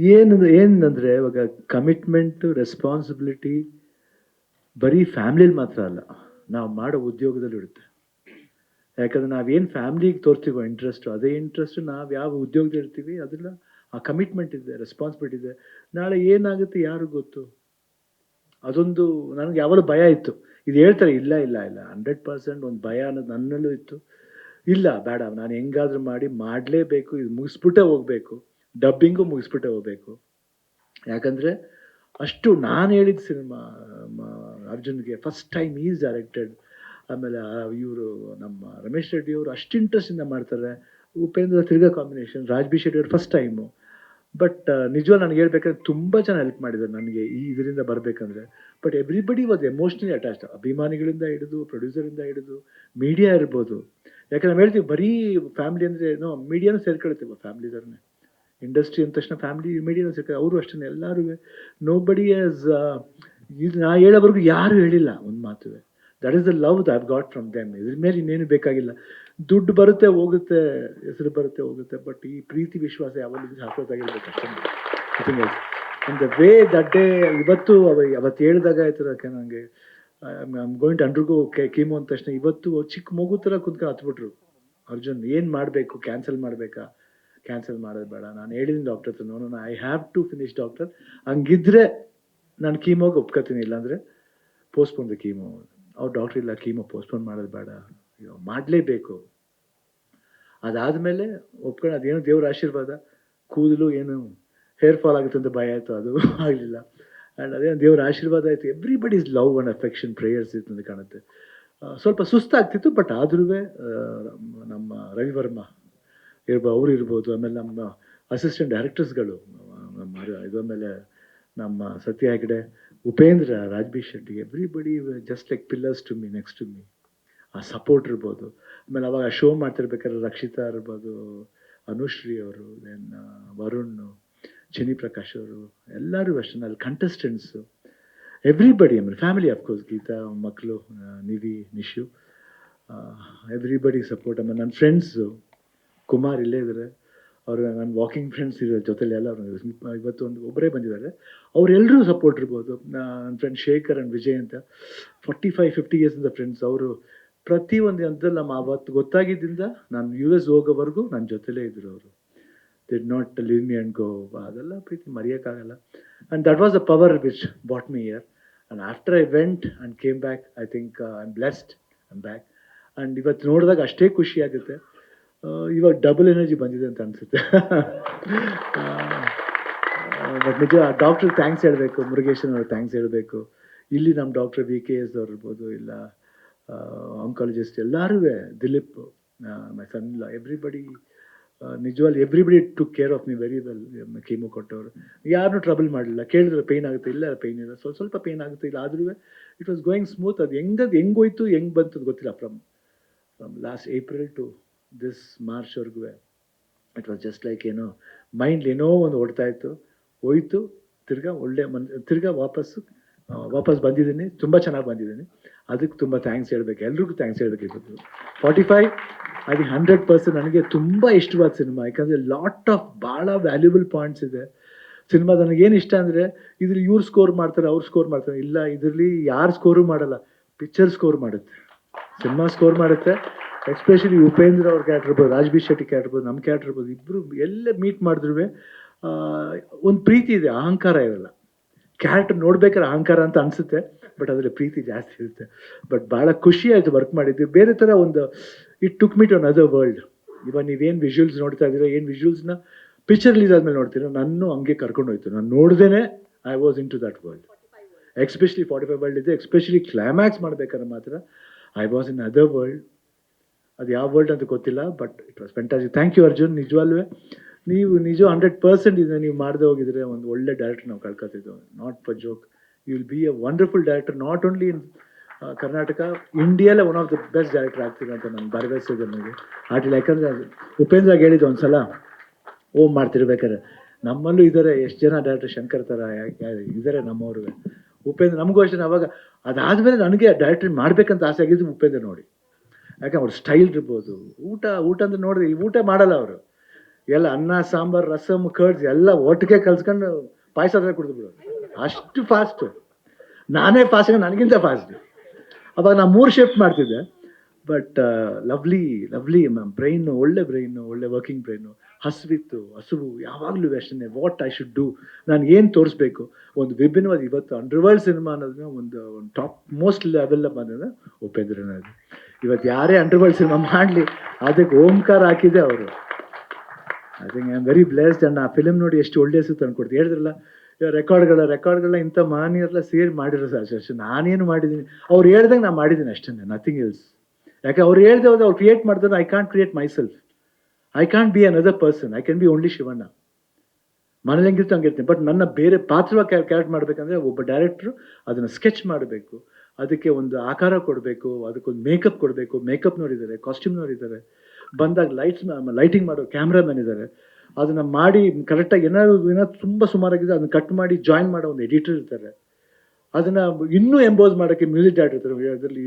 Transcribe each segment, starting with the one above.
ಏನಂದರೆ ಇವಾಗ commitment responsibility ಬರೀ ಫ್ಯಾಮ್ಲಿಲಿ ಮಾತ್ರ ಅಲ್ಲ, ನಾವು ಮಾಡೋ ಉದ್ಯೋಗದಲ್ಲಿ ಇರುತ್ತೆ. ಯಾಕಂದರೆ ನಾವೇನು ಫ್ಯಾಮ್ಲಿಗೆ ತೋರ್ತೀವೋ ಇಂಟ್ರೆಸ್ಟು, ಅದೇ ಇಂಟ್ರೆಸ್ಟು ನಾವು ಯಾವ ಉದ್ಯೋಗದಲ್ಲಿ ಇರ್ತೀವಿ ಅದೆಲ್ಲ ಆ ಕಮಿಟ್ಮೆಂಟ್ ಇದೆ, ರೆಸ್ಪಾನ್ಸಿಬಿಲಿಟಿ ಇದೆ. ನಾಳೆ ಏನಾಗುತ್ತೆ ಯಾರಿಗೂ ಗೊತ್ತು. ಅದೊಂದು ನನಗೆ ಯಾವಾಗಲೂ ಭಯ ಇತ್ತು. ಇದು ಹೇಳ್ತಾರೆ, ಇಲ್ಲ 100% ಒಂದು ಭಯ ಅನ್ನೋದು ನನ್ನಲ್ಲೂ ಇತ್ತು. ಇಲ್ಲ ಬೇಡ, ನಾನು ಹೆಂಗಾದ್ರೂ ಮಾಡಲೇಬೇಕು, ಇದು ಮುಗಿಸ್ಬಿಟ್ಟೇ ಹೋಗಬೇಕು, ಡಬ್ಬಿಂಗು ಮುಗಿಸ್ಬಿಟ್ಟೆ ಹೋಗಬೇಕು. ಯಾಕಂದರೆ ಅಷ್ಟು ನಾನು ಹೇಳಿದ ಸಿನಿಮಾ ಅರ್ಜುನ್ಗೆ ಫಸ್ಟ್ ಟೈಮ್ ಈಸ್ ಡೈರೆಕ್ಟೆಡ್. ಆಮೇಲೆ ಇವರು ನಮ್ಮ ರಮೇಶ್ ರೆಡ್ಡಿ ಅವರು ಅಷ್ಟು ಇಂಟ್ರೆಸ್ಟಿಂದ ಮಾಡ್ತಾರೆ. ಉಪೇಂದ್ರ ತಿರ್ಗಾ ಕಾಂಬಿನೇಷನ್, ರಾಜ್ ಬಿ ಶೆಟ್ಟಿ ಅವರು ಫಸ್ಟ್ ಟೈಮು. ಬಟ್ ನಿಜವಾಗಿ ನನಗೆ ಹೇಳ್ಬೇಕಂದ್ರೆ ತುಂಬ ಚೆನ್ನಾಗಿ ಹೆಲ್ಪ್ ಮಾಡಿದ್ದಾರೆ ನನಗೆ ಈ ಇದರಿಂದ ಬರಬೇಕಂದ್ರೆ. But everybody was emotionally attached, ಅಭಿಮಾನಿಗಳಿಂದ ಹಿಡಿದು ಪ್ರೊಡ್ಯೂಸರಿಂದ ಹಿಡಿದು ಮೀಡಿಯಾ ಇರ್ಬೋದು. ಯಾಕಂದ್ರೆ ನಾವು ಹೇಳ್ತೀವಿ ಬರೀ ಫ್ಯಾಮಿಲಿ ಅಂದರೆ ಮೀಡಿಯಾನೂ ಸೇರ್ಕೊಳ್ತೀವಿ, ಫ್ಯಾಮಿಲಿ ಥರನೇ. ಇಂಡಸ್ಟ್ರಿ ಅಂದ ತಕ್ಷಣ ಫ್ಯಾಮಿಲಿ ಮೀಡಿಯಾನೂ ಸೇರ್ಕೊಳ್ಳಿ, ಅವರು ಅಷ್ಟೇ ಎಲ್ಲರೂ. ನೋಬಡಿ ಆಸ್ ಇದು ನಾ ಹೇಳೋವರೆಗೂ ಯಾರೂ ಹೇಳಿಲ್ಲ ಒಂದು ಮಾತು. That is the love that I've got from them. ಇದ್ರ ಮೇಲೆ ಇನ್ನೇನು ಬೇಕಾಗಿಲ್ಲ. ದುಡ್ಡು ಬರುತ್ತೆ ಹೋಗುತ್ತೆ, ಹೆಸರು ಬರುತ್ತೆ ಹೋಗುತ್ತೆ, ಬಟ್ ಈ ಪ್ರೀತಿ ವಿಶ್ವಾಸ ಯಾವಾಗಲೂ ಶಾಶ್ವತವಾಗಿರ್ಬೇಕು ಅಷ್ಟೇ. In the way that day, ಇವತ್ತು ಅವತ್ತು ಹೇಳಿದಾಗ ಆಯ್ತು ನನಗೆ I'm going to undergo chemo ಅಂದ ತಕ್ಷಣ ಇವತ್ತು ಚಿಕ್ಕ ಮಗು ಥರ ಕುತ್ಕೊಂಡು ಹತ್ಬಿಟ್ರು. ಅರ್ಜುನ್ ಏನು ಮಾಡಬೇಕು, ಕ್ಯಾನ್ಸಲ್ ಮಾಡಬೇಕಾ? ಕ್ಯಾನ್ಸಲ್ ಮಾಡೋದು ಬೇಡ, ನಾನು ಹೇಳಿದ್ದೀನಿ ಡಾಕ್ಟರ್ ಹತ್ರ, ನೋಡೋಣ, I have to finish doctor. ಹಂಗಿದ್ರೆ ನಾನು ಕೀಮೋಗೆ ಒಪ್ಕೋತೀನಿ, ಇಲ್ಲಾಂದರೆ ಪೋಸ್ಟ್ಪೋನ್ ದ ಕೀಮೋ. ಅವ್ರು ಡಾಕ್ಟ್ರ್ ಇಲ್ಲ, ಕೀಮೋ ಪೋಸ್ಟ್ಪೋನ್ ಮಾಡೋದು ಬೇಡ, ಮಾಡಲೇಬೇಕು. ಅದಾದಮೇಲೆ ಒಪ್ಕೊಂಡು ಅದೇನು ದೇವ್ರ ಆಶೀರ್ವಾದ, ಕೂದಲು ಏನು ಹೇರ್ ಫಾಲ್ ಆಗುತ್ತೆ ಅಂತ ಭಯ ಆಯಿತು, ಅದು ಆಗಲಿಲ್ಲ. ಆ್ಯಂಡ್ ಅದೇನು ದೇವ್ರ ಆಶೀರ್ವಾದ ಆಯಿತು. Everybody is love and affection prayers ಇತ್ತು ಅಂತ ಕಾಣುತ್ತೆ. ಸ್ವಲ್ಪ ಸುಸ್ತಾಗ್ತಿತ್ತು, ಬಟ್ ಆದ್ರೂ ನಮ್ಮ ರವಿವರ್ಮ ಅವ್ರು ಇರ್ಬೋದು, ಆಮೇಲೆ ನಮ್ಮ ಅಸಿಸ್ಟೆಂಟ್ ಡೈರೆಕ್ಟರ್ಸ್ಗಳು, ನಮ್ಮ ಆಮೇಲೆ ನಮ್ಮ Satya Hegde, Upendra, Raj B Shetty, everybody just like pillars to me, next to me. ಆ ಸಪೋರ್ಟ್ ಇರ್ಬೋದು. ಆಮೇಲೆ ಅವಾಗ ಶೋ ಮಾಡ್ತಿರ್ಬೇಕಾದ್ರೆ ರಕ್ಷಿತಾ ಇರ್ಬೋದು, ಅನುಶ್ರೀ ಅವರು, ದೆನ್ ವರುಣ್, ಚಿನಿ ಪ್ರಕಾಶ್ ಅವರು, ಎಲ್ಲರೂ ಅಷ್ಟೇ. ಅಲ್ಲಿ ಕಂಟೆಸ್ಟೆಂಟ್ಸು, ಎವ್ರಿಬಡಿ, ಆಮೇಲೆ ಫ್ಯಾಮಿಲಿ ಅಫ್ಕೋರ್ಸ್, ಗೀತಾ ಮಕ್ಕಳು, ನಿವಿ, ನಿಶು, ಎವ್ರಿಬಡಿ ಸಪೋರ್ಟ್. ಆಮೇಲೆ ನನ್ನ ಫ್ರೆಂಡ್ಸು, ಕುಮಾರ್ ಇಲ್ಲೇ ಇದ್ದಾರೆ, ಅವರು ನನ್ನ ವಾಕಿಂಗ್ ಫ್ರೆಂಡ್ಸ್ ಇರೋ ಜೊತೆಲಿ ಎಲ್ಲ ಇವತ್ತು ಒಬ್ಬರೇ ಬಂದಿದ್ದಾರೆ, ಅವರೆಲ್ಲರೂ ಸಪೋರ್ಟ್ ಇರ್ಬೋದು. ನನ್ನ ಫ್ರೆಂಡ್ ಶೇಖರ್ ಆ್ಯಂಡ್ ವಿಜಯ್ ಅಂತ 45-50 ಇಯರ್ಸಿಂದ ಫ್ರೆಂಡ್ಸ್. ಅವರು ಪ್ರತಿಯೊಂದು ಹಂತದಲ್ಲಿ ನಮ್ಮ ಅವತ್ತು ಗೊತ್ತಾಗಿದ್ದರಿಂದ ನಾನು US ಹೋಗೋವರೆಗೂ ನನ್ನ ಜೊತೆಲೇ ಇದ್ದರು. ಅವರು did not leave me and go. ಅದೆಲ್ಲ ಪ್ರೀತಿ ಮರೆಯೋಕ್ಕಾಗಲ್ಲ. And that was the power which brought me here. And after I went and came back, I think I am blessed, I am back. And ಇವತ್ತು ನೋಡಿದಾಗ ಅಷ್ಟೇ ಖುಷಿ ಆಗುತ್ತೆ. ಇವಾಗ double energy ಬಂದಿದೆ ಅಂತ ಅನಿಸುತ್ತೆ. ಬಟ್ ನಿಜ ಡಾಕ್ಟ್ರಿಗೆ ಥ್ಯಾಂಕ್ಸ್ ಹೇಳಬೇಕು, ಮುರುಗೇಶನ್ ಅವ್ರಿಗೆ ಥ್ಯಾಂಕ್ಸ್ ಹೇಳಬೇಕು. ಇಲ್ಲಿ ನಮ್ಮ ಡಾಕ್ಟರ್ VKS ಅವ್ರು ಇರ್ಬೋದು, ಇಲ್ಲ ಆಂಕಾಲಜಿಸ್ಟ್ ಎಲ್ಲರೂ, ದಿಲೀಪ್, ಮೈ ಸನ್ ಇಲ್ಲ, ಎವ್ರಿಬಡಿ, ನಿಜವಾಗ್ಲಿ everybody took care of me very well. Chemo ಕೊಟ್ಟವರು ಯಾರನ್ನೂ ಟ್ರಬಲ್ ಮಾಡಲಿಲ್ಲ. ಕೇಳಿದ್ರೆ ಪೇಯ್ನ್ ಆಗುತ್ತೆ, ಇಲ್ಲ ಪೇಯ್ನ್ ಇಲ್ಲ, ಸ್ವಲ್ಪ ಪೇಯ್ನ್ ಆಗುತ್ತೆ, ಇಲ್ಲ ಆದ್ರೂ ಇಟ್ ವಾಸ್ ಗೋಯಿಂಗ್ ಸ್ಮೂತ್. ಅದು ಹೆಂಗೋಯ್ತು ಹೆಂಗೆ ಬಂತು ಗೊತ್ತಿಲ್ಲ. From last April to this ಮಾರ್ಚ್ವರೆಗೂ ಇಟ್ ವಾಸ್ ಜಸ್ಟ್ ಲೈಕ್ ಏನೋ ಮೈಂಡ್ ಏನೋ ಒಂದು ಓಡ್ತಾ ಇತ್ತು, ಹೋಯ್ತು, ತಿರ್ಗಾ ಒಳ್ಳೆ ತಿರ್ಗಾ ವಾಪಸ್ ಬಂದಿದ್ದೀನಿ, ತುಂಬ ಚೆನ್ನಾಗಿ ಬಂದಿದ್ದೀನಿ. ಅದಕ್ಕೆ ತುಂಬ ಥ್ಯಾಂಕ್ಸ್ ಹೇಳಬೇಕು, ಎಲ್ರಿಗೂ ಥ್ಯಾಂಕ್ಸ್ ಹೇಳಬೇಕು. ಇವತ್ತು 45 ಅದು 100% ನನಗೆ ತುಂಬ ಇಷ್ಟವಾದ ಸಿನಿಮಾ. ಯಾಕಂದರೆ ಲಾಟ್ ಆಫ್ ಭಾಳ ವ್ಯಾಲ್ಯೂಬಲ್ ಪಾಯಿಂಟ್ಸ್ ಇದೆ ಸಿನಿಮಾ. ನನಗೇನು ಇಷ್ಟ ಅಂದರೆ ಇದ್ರಲ್ಲಿ ಇವ್ರು ಸ್ಕೋರ್ ಮಾಡ್ತಾರೆ, ಅವ್ರು ಸ್ಕೋರ್ ಮಾಡ್ತಾರೆ, ಇಲ್ಲ ಇದರಲ್ಲಿ ಯಾರು ಸ್ಕೋರು ಮಾಡಲ್ಲ, ಪಿಕ್ಚರ್ ಸ್ಕೋರ್ ಮಾಡುತ್ತೆ, ಸಿನಿಮಾ ಸ್ಕೋರ್ ಮಾಡುತ್ತೆ. ಎಸ್ಪೆಷಲಿ ಉಪೇಂದ್ರ ಅವ್ರ ಕ್ಯಾರೆಕ್ಟರ್ ಇರ್ಬೋದು, ರಾಜ್ ಬಿ ಶೆಟ್ಟಿ ಕ್ಯಾರೆಕ್ಟರ್ ಇರ್ಬೋದು, ನಮ್ಮ ಕ್ಯಾರೆಕ್ಟರ್ ಇರ್ಬೋದು, ಇಬ್ಬರು ಎಲ್ಲ ಮೀಟ್ ಮಾಡಿದ್ರು ಒಂದು ಪ್ರೀತಿ ಇದೆ, ಅಹಂಕಾರ ಇರಲ್ಲ. ಕ್ಯಾರೆಕ್ಟರ್ ನೋಡ್ಬೇಕಾದ್ರೆ ಅಹಂಕಾರ ಅಂತ ಅನಿಸುತ್ತೆ, ಬಟ್ ಅದರಲ್ಲಿ ಪ್ರೀತಿ ಜಾಸ್ತಿ ಇರುತ್ತೆ. ಬಟ್ ಭಾಳ ಖುಷಿ ಆಯಿತು ವರ್ಕ್ ಮಾಡಿದ್ದು. ಬೇರೆ ಥರ ಒಂದು it took me to another world. ಇವಾಗ ನೀವೇನು ವಿಜುವಲ್ಸ್ ನೋಡ್ತಾ ಇದ್ದೀರಾ, ಏನು ವಿಜುವಲ್ಸ್ನ ಪಿಕ್ಚರ್ ರಿಲೀಸ್ ಆದಮೇಲೆ ನೋಡ್ತೀರಾ, ನಾನು ಹಂಗೆ ಕರ್ಕೊಂಡು ಹೋಯ್ತು. ನಾನು ನೋಡ್ದೇ I was into that world. Especially 45 world ಇದೆ, ಎಸ್ಪೆಷಲಿ ಕ್ಲೈಮ್ಯಾಕ್ಸ್ ಮಾಡ್ಬೇಕಾದ್ರೆ ಮಾತ್ರ I was in other world. ಅದು ಯಾವ ವರ್ಲ್ಡ್ ಅಂತ ಗೊತ್ತಿಲ್ಲ, but it was fantastic. Thank you Arjun. ನಿಜವಾಗ್ಲೂ ನೀವು 100% ಇದನ್ನ ನೀವು ಮಾಡದೆ ಹೋಗಿದ್ರೆ ಒಂದು ಒಳ್ಳೆ ಡೈರೆಕ್ಟರ್ ನಾವು ಕಳ್ಕೊತಿದ್ದೆವು. Not for joke, you will be a wonderful director, not only in Karnataka, ಇಂಡಿಯಾಲೇ one of the best director ಆಗ್ತೀರ ಅಂತ ನಾನು ಭರವಸೆ ಇದೆ ನನಗೆ. ಆಟಿಲ್ಲ, ಯಾಕಂದರೆ ಉಪೇಂದ್ರಾಗ ಹೇಳಿದ್ದು ಒಂದು ಸಲ ಓಮ್ ಮಾಡ್ತಿರ್ಬೇಕಾದ್ರೆ, ನಮ್ಮಲ್ಲೂ ಇದ್ದಾರೆ ಎಷ್ಟು ಜನ ಡೈರೆಕ್ಟರ್, ಶಂಕರ್ ಥರ ಇದ್ದಾರೆ ನಮ್ಮವ್ರು. ಉಪೇಂದ್ರ ನಮಗೂ ಅಷ್ಟೇ. ಅವಾಗ ಅದಾದಮೇಲೆ ನನಗೆ ಡೈರೆಕ್ಟರ್ ಮಾಡಬೇಕಂತ ಆಸೆ ಆಗಿದ್ದು ಉಪೇಂದ್ರ ನೋಡಿ. ಯಾಕಂದ್ರೆ ಅವ್ರ ಸ್ಟೈಲ್ ಇರ್ಬೋದು, ಊಟ ಅಂದ್ರೆ ನೋಡಿದ್ರೆ ಊಟ ಮಾಡಲ್ಲ ಅವರು, ಎಲ್ಲ ಅನ್ನ ಸಾಂಬಾರು ರಸಮ್ ಕರ್ಡ್ಸ್ ಎಲ್ಲ ಒಟ್ಟಿಗೆ ಕಲ್ಸ್ಕೊಂಡು ಪಾಯಸ ಕುಡಿದು ಬಿಡೋದು, ಅಷ್ಟು ಫಾಸ್ಟು. ನಾನೇ ಫಾಸ್ಟ್, ನನಗಿಂತ ಫಾಸ್ಟ್. ಅವಾಗ ನಾನು 3 ಶಿಫ್ಟ್ ಮಾಡ್ತಿದ್ದೆ. ಬಟ್ ಲವ್ಲಿ ಲವ್ಲಿ ಬ್ರೈನು, ಒಳ್ಳೆ ಬ್ರೈನು, ಒಳ್ಳೆ ವರ್ಕಿಂಗ್ ಬ್ರೈನು. ಹಸುವು ಯಾವಾಗಲೂ ಅಷ್ಟೇ, ವಾಟ್ ಐ ಶುಡ್ ಡೂ, ನಾನು ಏನು ತೋರಿಸ್ಬೇಕು. ಒಂದು ವಿಭಿನ್ನವಾದ ಇವತ್ತು ಅಂಡರ್ವರ್ಲ್ಡ್ ಸಿನಿಮಾ ಅನ್ನೋದನ್ನ ಒಂದು ಟಾಪ್ ಮೋಸ್ಟ್ ಲೆವೆಲ್ ಬಂದಿದೆ ಉಪೇಂದ್ರನ. ಅದು ಇವತ್ತು ಯಾರೇ ಅಂಡರ್ವರ್ಲ್ಡ್ ಸಿನಿಮಾ ಮಾಡಲಿ ಅದಕ್ಕೆ ಓಂಕಾರ ಹಾಕಿದೆ ಅವರು. I think I am very blessed. And ಆ ಫಿಲ್ಮ್ ನೋಡಿ ಎಷ್ಟು ಒಳ್ಳೆ ಹೆಸರು ತಂದ್ಕೊಡ್ತೀವಿ. ಹೇಳಿದ್ರಲ್ಲ ರೆಕಾರ್ಡ್ಗಳನ್ನ ಇಂಥ ಮಹನೀಯರೆಲ್ಲ ಸೇರಿ ಮಾಡಿರೋ ಅಷ್ಟೇ. ನಾನೇನು ಮಾಡಿದ್ದೀನಿ, ಅವ್ರು ಹೇಳ್ದಂಗೆ ನಾನು ಮಾಡಿದ್ದೀನಿ ಅಷ್ಟೇ, ನಥಿಂಗ್ ಎಲ್ಸ್. ಯಾಕೆ ಅವ್ರು ಹೇಳ್ದೆ ಹೋದ್ರೆ ಅವ್ರು ಕ್ರಿಯೇಟ್ ಮಾಡಿದ್ರೆ I can't create my self, I can't be another person, I can be only Shivanna. ಮನೇಲಿ ಹೆಂಗಿರ್ತು ಹಂಗಿರ್ತೀನಿ. ಬಟ್ ನನ್ನ ಬೇರೆ ಪಾತ್ರವಾಗಿ ಕ್ಯಾರೆಕ್ಟ್ ಮಾಡಬೇಕಂದ್ರೆ ಒಬ್ಬ ಡೈರೆಕ್ಟ್ರು ಅದನ್ನು ಸ್ಕೆಚ್ ಮಾಡಬೇಕು, ಅದಕ್ಕೆ ಒಂದು ಆಕಾರ ಕೊಡಬೇಕು, ಅದಕ್ಕೊಂದು ಮೇಕಪ್ ಕೊಡಬೇಕು. ಮೇಕಪ್ ನೋಡಿದ್ದಾರೆ, ಕಾಸ್ಟ್ಯೂಮ್ ನೋಡಿದ್ದಾರೆ, ಬಂದಾಗ ಲೈಟಿಂಗ್ ಮಾಡೋ ಕ್ಯಾಮ್ರಾಮನ್ ಇದ್ದಾರೆ. ಅದನ್ನು ಮಾಡಿ ಕರೆಕ್ಟಾಗಿ ಏನಾದ್ರು ತುಂಬ ಸುಮಾರಾಗಿದೆ ಅದನ್ನು ಕಟ್ ಮಾಡಿ ಜಾಯಿನ್ ಮಾಡೋ ಒಂದು ಎಡಿಟರ್ ಇರ್ತಾರೆ. ಅದನ್ನು ಇನ್ನೂ ಎಂಬೋಸ್ ಮಾಡೋಕ್ಕೆ ಮ್ಯೂಸಿಕ್ ಡೈರೆಕ್ಟರ್ ಇರ್ತಾರೆ. ಅದರಲ್ಲಿ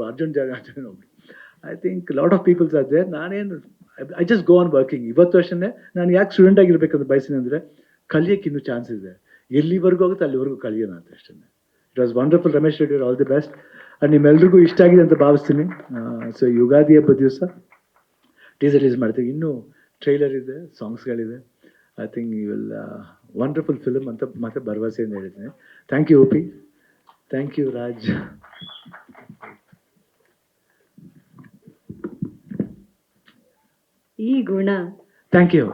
ಅರ್ಜುನ್ ಜಾಗ I think lot of peoples ಆದ್ರೆ ನಾನೇನು I just go on working. ಇವತ್ತು ಅಷ್ಟೇ ನಾನು ಯಾಕೆ ಸ್ಟೂಡೆಂಟ್ ಆಗಿರ್ಬೇಕಂತ ಬಯಸಿನಿ ಅಂದರೆ ಕಲಿಯೋಕ್ಕೆ ಇನ್ನೂ ಚಾನ್ಸ್ ಇದೆ. ಎಲ್ಲಿವರೆಗೂ ಆಗುತ್ತೆ ಅಲ್ಲಿವರೆಗೂ ಕಲಿಯೋಣ ಅಂತ ಅಷ್ಟೇ. It was wonderful. Ramesh Reddy, all the best. And ನಿಮ್ಮೆಲ್ರಿಗೂ ಇಷ್ಟ ಆಗಿದೆ ಅಂತ ಭಾವಿಸ್ತೀನಿ. ಸೊ ಯುಗಾದಿ ಹಬ್ಬದ ದಿವಸ ಟೀಸರ್ ರಿಲೀಸ್ ಮಾಡ್ತೀವಿ. ಇನ್ನೂ ಟ್ರೈಲರ್ ಇದೆ, ಸಾಂಗ್ಸ್ಗಳಿದೆ. ಐ ಥಿಂಕ್ ಇವೆಲ್ಲ ವಂಡರ್ಫುಲ್ ಫಿಲ್ಮ್ ಅಂತ ಮತ್ತೆ ಭರವಸೆಯಿಂದ ಹೇಳಿದ್ದೀನಿ. Thank you OP, thank you Raj. ಈ ಗುಣ. Thank you.